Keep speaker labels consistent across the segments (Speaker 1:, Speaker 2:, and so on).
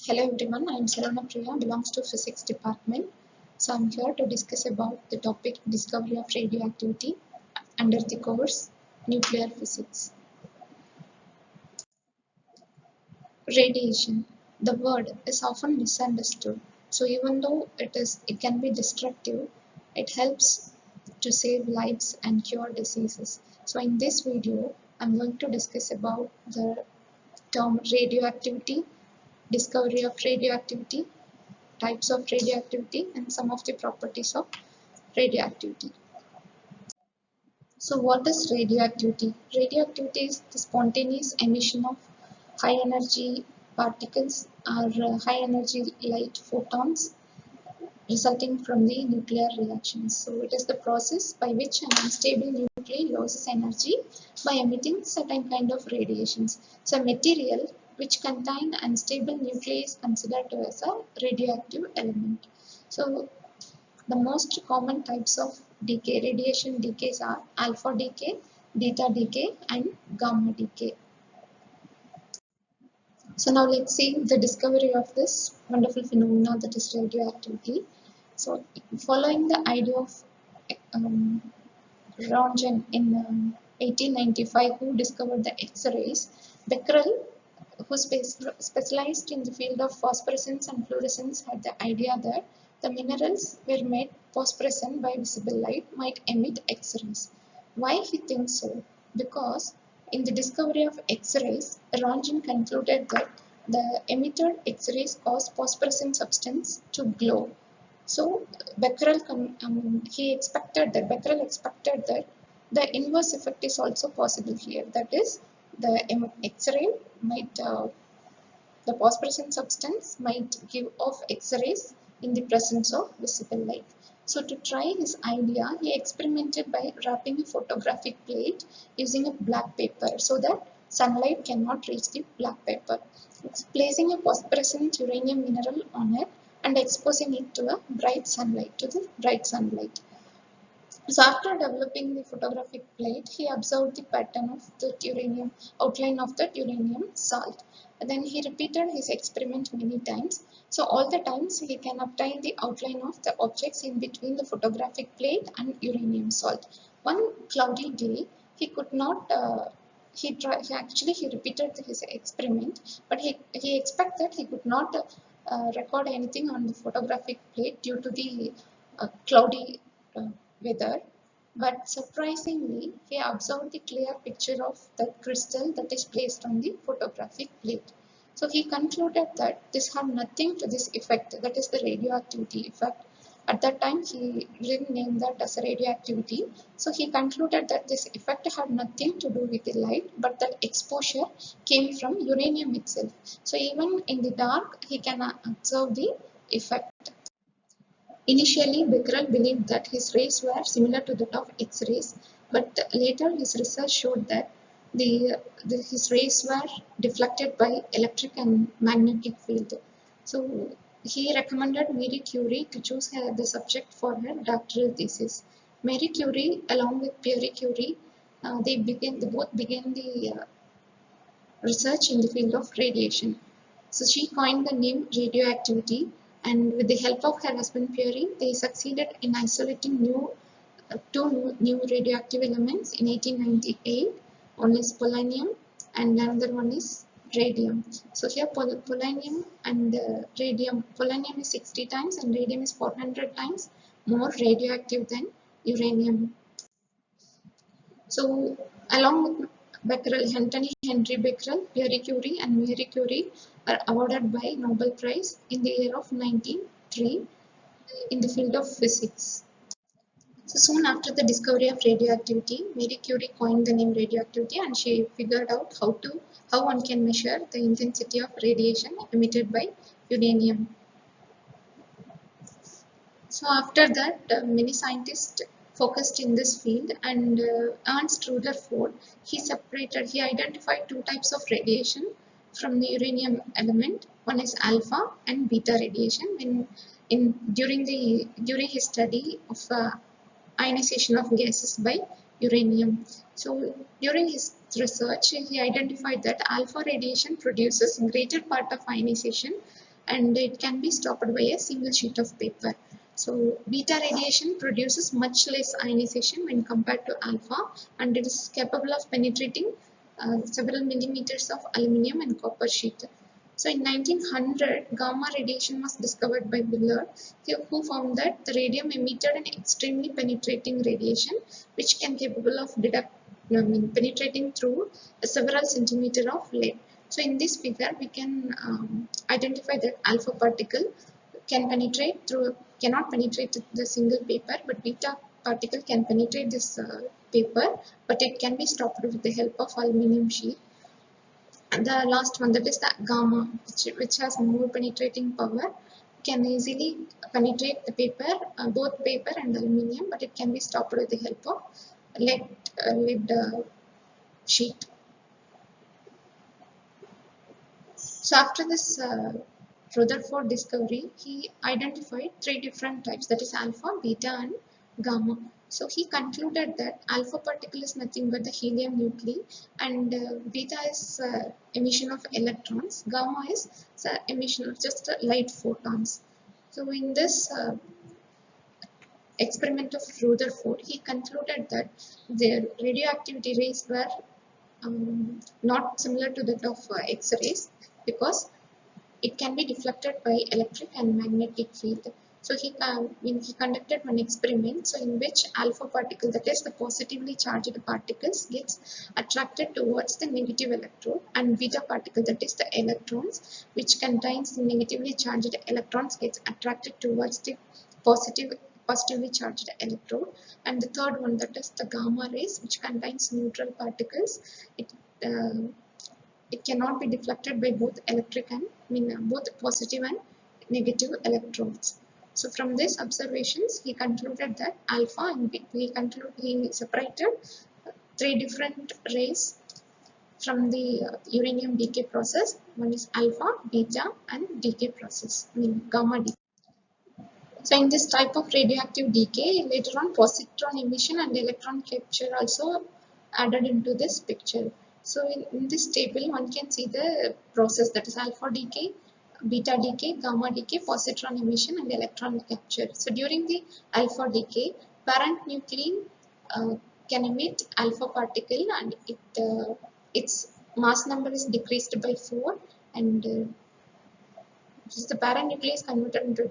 Speaker 1: Hello everyone, I am Sarana Priya, belongs to Physics Department. So I am here to discuss about the topic Discovery of Radioactivity under the course Nuclear Physics. Radiation. The word is often misunderstood. So even though it can be destructive, it helps to save lives and cure diseases. So in this video, I am going to discuss about the term radioactivity, discovery of radioactivity, types of radioactivity, and some of the properties of radioactivity. So what is radioactivity? Radioactivity is the spontaneous emission of high energy particles or high energy light photons resulting from the nuclear reactions. So it is the process by which an unstable nuclei loses energy by emitting certain kind of radiations. So material which contain unstable nuclei is considered as a radioactive element. So the most common types of decay, radiation decays are alpha decay, beta decay, and gamma decay. So now let's see the discovery of this wonderful phenomena that is radioactivity. So following the idea of Röntgen in 1895, who discovered the X-rays, Becquerel, who specialized in the field of phosphorescence and fluorescence, had the idea that the minerals were made phosphorescent by visible light might emit X-rays. Why he thinks so? Because in the discovery of X-rays, Röntgen concluded that the emitted X-rays cause phosphorescent substance to glow. So Becquerel expected that the inverse effect is also possible here. That is, the X-ray might the phosphorescent substance might give off X-rays in the presence of visible light. So to try his idea, he experimented by wrapping a photographic plate using a black paper so that sunlight cannot reach the black paper. Placing a phosphorescent uranium mineral on it and exposing it to the bright sunlight. So after developing the photographic plate, he observed the pattern of the outline of the uranium salt. And then he repeated his experiment many times. So all the times he can obtain the outline of the objects in between the photographic plate and uranium salt. One cloudy day, he could not. He repeated his experiment, but he expected he could not record anything on the photographic plate due to the cloudy weather, but surprisingly, he observed the clear picture of the crystal that is placed on the photographic plate. So he concluded that this had nothing to this effect, that is the radioactivity effect. At that time, he didn't name that as radioactivity. So he concluded that this effect had nothing to do with the light, but that exposure came from uranium itself. So even in the dark, he can observe the effect. Initially, Becquerel believed that his rays were similar to that of X-rays, but later his research showed that his rays were deflected by electric and magnetic field. So he recommended Marie Curie to choose the subject for her doctoral thesis. Marie Curie, along with Pierre Curie, they both began the research in the field of radiation. So she coined the name radioactivity, and with the help of her husband Pierre, they succeeded in isolating two new radioactive elements in 1898. One is polonium and another one is radium. So here polonium and radium, polonium is 60 times and radium is 400 times more radioactive than uranium. So along with Becquerel, Anthony Henry Becquerel, Pierre Curie and Marie Curie were awarded by Nobel Prize in the year of 1903 in the field of physics. So soon after the discovery of radioactivity, Marie Curie coined the name radioactivity, and she figured out how one can measure the intensity of radiation emitted by uranium. So after that, many scientists focused in this field, and Ernst Rutherford, he identified two types of radiation from the uranium element. One is alpha and beta radiation. During his study of ionization of gases by uranium. So during his research, he identified that alpha radiation produces greater part of ionization and it can be stopped by a single sheet of paper. So beta radiation produces much less ionization when compared to alpha, and it is capable of penetrating several millimeters of aluminum and copper sheet. So in 1900, gamma radiation was discovered by Willard, who found that the radium emitted an extremely penetrating radiation, which can capable of penetrating through several centimeters of lead. So in this figure, we can identify that alpha particle cannot penetrate the single paper, but beta particle can penetrate this paper, but it can be stopped with the help of aluminum sheet. And the last one, that is the gamma, which has more penetrating power, can easily penetrate the paper, both paper and aluminum, but it can be stopped with the help of lead sheet. So after this Rutherford discovery, he identified three different types, that is alpha, beta and gamma. So he concluded that alpha particle is nothing but the helium nuclei, and beta is emission of electrons, gamma is emission of just light photons. So in this experiment of Rutherford, he concluded that their radioactivity rays were not similar to that of X-rays, because it can be deflected by electric and magnetic field. So when he conducted one experiment, so in which alpha particle, that is the positively charged particles, gets attracted towards the negative electrode, and beta particle, that is the electrons which contains the negatively charged electrons, gets attracted towards the positively charged electrode. And the third one, that is the gamma rays, which contains neutral particles. Uh, it cannot be deflected by both electric and both positive and negative electrodes. So from these observations, he concluded that alpha and he separated three different rays from the uranium decay process. One is alpha, beta, and decay process, gamma decay. So in this type of radioactive decay, later on positron emission and electron capture also added into this picture. So in this table, one can see the process, that is alpha decay, beta decay, gamma decay, positron emission and electron capture. So during the alpha decay, parent nuclei can emit alpha particle, and its mass number is decreased by 4, and the parent nuclei is converted into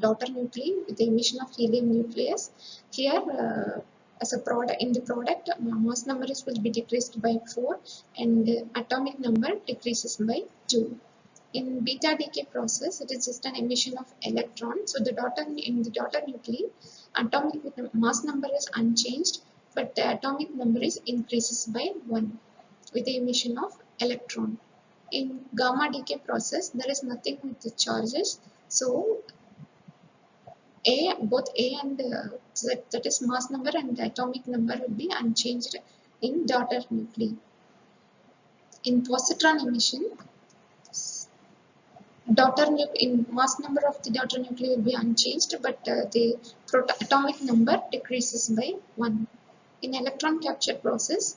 Speaker 1: daughter nuclei with the emission of helium nucleus. Here, as a product, in the product, mass number will be decreased by 4, and atomic number decreases by 2. In beta decay process, it is just an emission of electron. So in the daughter nuclei, atomic mass number is unchanged, but the atomic number is increases by 1 with the emission of electron. In gamma decay process, there is nothing with the charges. So both A and that is mass number and the atomic number will be unchanged in daughter nuclei. In positron emission, in mass number of the daughter nuclei will be unchanged, but the atomic number decreases by 1. In electron capture process,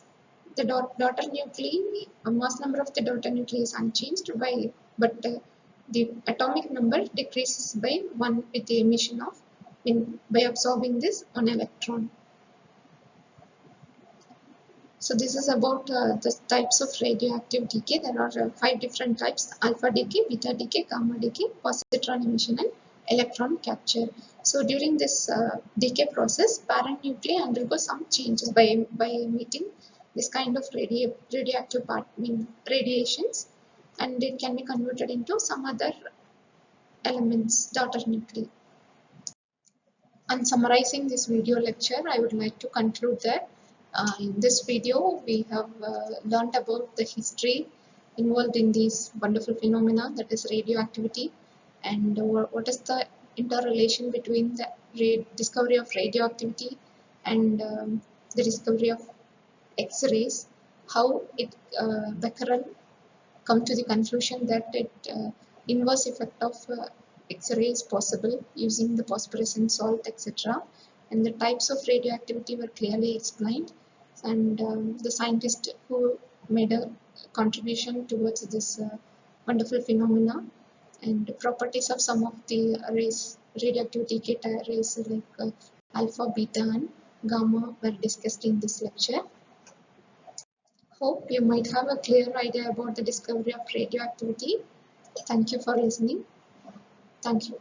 Speaker 1: the daughter nuclei, mass number of the daughter nuclei is unchanged, but the atomic number decreases by 1 with the emission of by absorbing this 1 electron. So this is about the types of radioactive decay. There are 5 different types: alpha decay, beta decay, gamma decay, positron emission, and electron capture. So during this decay process, parent nuclei undergo some changes by emitting this kind of radioactive radiations, and it can be converted into some other elements, daughter nuclei. On summarizing this video lecture, I would like to conclude that in this video we have learned about the history involved in these wonderful phenomena, that is radioactivity, and what is the interrelation between the discovery of radioactivity and the discovery of X-rays, how Becquerel come to the conclusion that inverse effect of X-ray is possible using the phosphorescent salt, etc. And the types of radioactivity were clearly explained, and the scientist who made a contribution towards this wonderful phenomena and properties of some of the rays, radioactivity beta rays like alpha, beta, and gamma were discussed in this lecture. Hope you might have a clear idea about the discovery of radioactivity. Thank you for listening. Thank you.